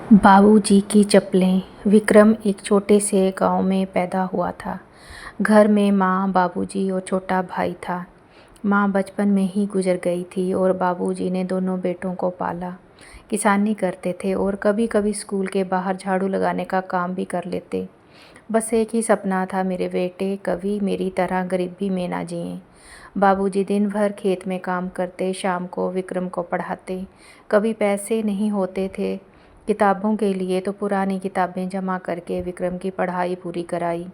बाबूजी की चप्पलें। विक्रम एक छोटे से गांव में पैदा हुआ था। घर में माँ, बाबूजी और छोटा भाई था। माँ बचपन में ही गुजर गई थी और बाबूजी ने दोनों बेटों को पाला। किसानी करते थे और कभी कभी स्कूल के बाहर झाड़ू लगाने का काम भी कर लेते। बस एक ही सपना था, मेरे बेटे कभी मेरी तरह गरीबी में ना जिएं। बाबूजी दिन भर खेत में काम करते, शाम को विक्रम को पढ़ाते। कभी पैसे नहीं होते थे किताबों के लिए तो पुरानी किताबें जमा करके विक्रम की पढ़ाई पूरी कराई।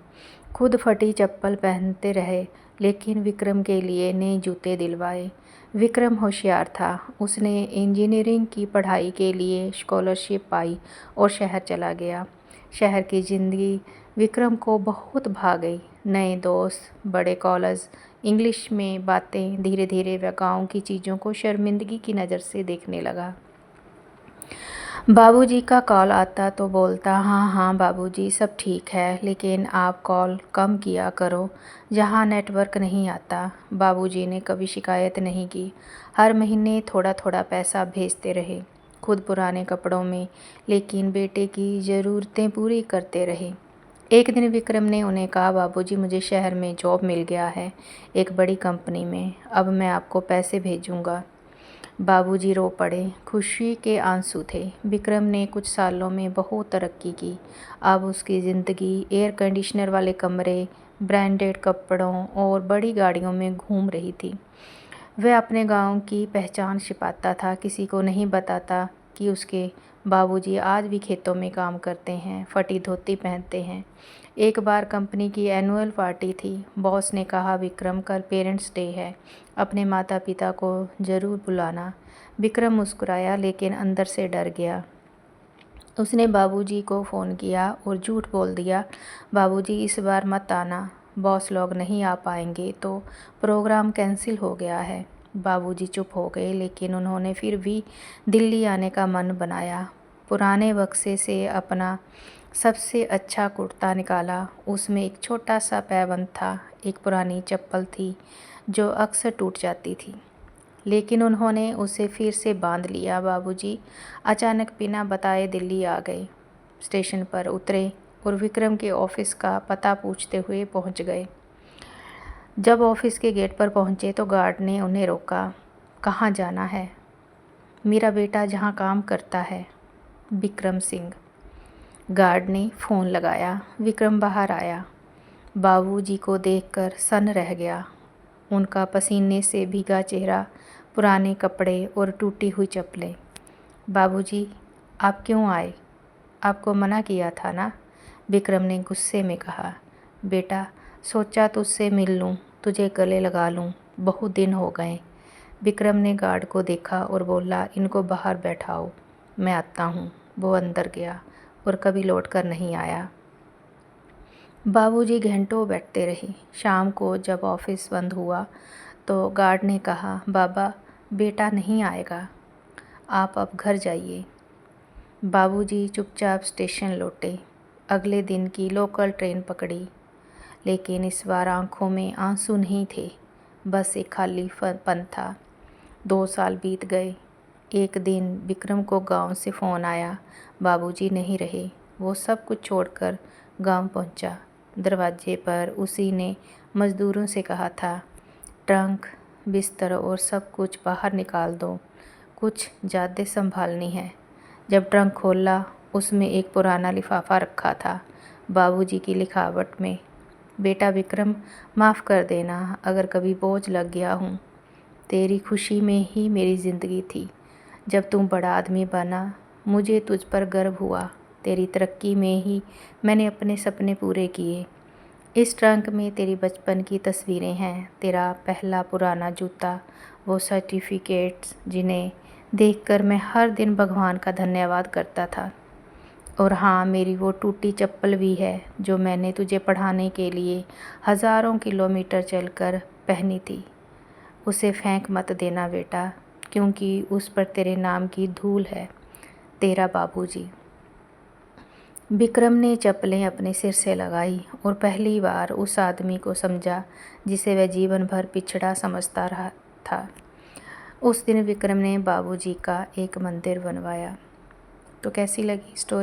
खुद फटी चप्पल पहनते रहे, लेकिन विक्रम के लिए नए जूते दिलवाए। विक्रम होशियार था। उसने इंजीनियरिंग की पढ़ाई के लिए स्कॉलरशिप पाई और शहर चला गया। शहर की ज़िंदगी विक्रम को बहुत भा गई। नए दोस्त, बड़े कॉलेज, इंग्लिश में बातें। धीरे धीरे वह गाँव की चीज़ों को शर्मिंदगी की नज़र से देखने लगा। बाबूजी का कॉल आता तो बोलता, हाँ हाँ बाबूजी, सब ठीक है, लेकिन आप कॉल कम किया करो, जहाँ नेटवर्क नहीं आता। बाबूजी ने कभी शिकायत नहीं की। हर महीने थोड़ा थोड़ा पैसा भेजते रहे, खुद पुराने कपड़ों में, लेकिन बेटे की ज़रूरतें पूरी करते रहे। एक दिन विक्रम ने उन्हें कहा, बाबूजी मुझे शहर में जॉब मिल गया है, एक बड़ी कंपनी में। अब मैं आपको पैसे भेजूंगा। बाबूजी रो पड़े। खुशी के आंसू थे। विक्रम ने कुछ सालों में बहुत तरक्की की। अब उसकी ज़िंदगी एयर कंडीशनर वाले कमरे, ब्रांडेड कपड़ों और बड़ी गाड़ियों में घूम रही थी। वह अपने गांव की पहचान छिपाता था, किसी को नहीं बताता कि उसके बाबूजी आज भी खेतों में काम करते हैं, फटी धोती पहनते हैं। एक बार कंपनी की एनुअल पार्टी थी। बॉस ने कहा, विक्रम कल पेरेंट्स डे है, अपने माता पिता को ज़रूर बुलाना। विक्रम मुस्कुराया, लेकिन अंदर से डर गया। उसने बाबूजी को फ़ोन किया और झूठ बोल दिया, बाबूजी इस बार मत आना, बॉस लोग नहीं आ पाएंगे तो प्रोग्राम कैंसिल हो गया है। बाबूजी चुप हो गए, लेकिन उन्होंने फिर भी दिल्ली आने का मन बनाया। पुराने बक्से से अपना सबसे अच्छा कुर्ता निकाला। उसमें एक छोटा सा पैबंद था, एक पुरानी चप्पल थी जो अक्सर टूट जाती थी, लेकिन उन्होंने उसे फिर से बांध लिया। बाबूजी अचानक बिना बताए दिल्ली आ गए। स्टेशन पर उतरे और विक्रम के ऑफिस का पता पूछते हुए पहुंच गए। जब ऑफिस के गेट पर पहुंचे तो गार्ड ने उन्हें रोका। कहाँ जाना है? मेरा बेटा जहाँ काम करता है, विक्रम सिंह। गार्ड ने फ़ोन लगाया। विक्रम बाहर आया। बाबूजी को देखकर सन्न रह गया। उनका पसीने से भीगा चेहरा, पुराने कपड़े और टूटी हुई चप्पलें। बाबूजी, आप क्यों आए? आपको मना किया था ना? विक्रम ने गुस्से में कहा। बेटा, सोचा तुझसे मिल लूँ, तुझे गले लगा लूँ, बहुत दिन हो गए। विक्रम ने गार्ड को देखा और बोला, इनको बाहर बैठाओ, मैं आता हूँ। वो अंदर गया और कभी लौट कर नहीं आया। बाबूजी घंटों बैठते रहे। शाम को जब ऑफिस बंद हुआ तो गार्ड ने कहा, बाबा, बेटा नहीं आएगा, आप अब घर जाइए। बाबूजी चुपचाप स्टेशन लौटे। अगले दिन की लोकल ट्रेन पकड़ी, लेकिन इस बार आंखों में आंसू नहीं थे, बस एक खालीपन था। 2 साल बीत गए। एक दिन विक्रम को गांव से फ़ोन आया, बाबूजी नहीं रहे। वो सब कुछ छोड़कर गांव पहुंचा। दरवाजे पर उसी ने मज़दूरों से कहा था, ट्रंक, बिस्तर और सब कुछ बाहर निकाल दो, कुछ ज़्यादा संभालनी है। जब ट्रंक खोला, उसमें एक पुराना लिफाफा रखा था। बाबूजी की लिखावट में, बेटा विक्रम, माफ़ कर देना अगर कभी बोझ लग गया हूँ। तेरी खुशी में ही मेरी ज़िंदगी थी। जब तुम बड़ा आदमी बना, मुझे तुझ पर गर्व हुआ। तेरी तरक्की में ही मैंने अपने सपने पूरे किए। इस ट्रंक में तेरी बचपन की तस्वीरें हैं, तेरा पहला पुराना जूता, वो सर्टिफिकेट्स जिन्हें देखकर मैं हर दिन भगवान का धन्यवाद करता था। और हाँ, मेरी वो टूटी चप्पल भी है जो मैंने तुझे पढ़ाने के लिए हज़ारों किलोमीटर चलकर पहनी थी। उसे फेंक मत देना बेटा, क्योंकि उस पर तेरे नाम की धूल है। तेरा बाबूजी। विक्रम ने चप्पलें अपने सिर से लगाई और पहली बार उस आदमी को समझा जिसे वह जीवन भर पिछड़ा समझता रहा था। उस दिन विक्रम ने बाबूजी का एक मंदिर बनवाया। तो कैसी लगी स्टोरी।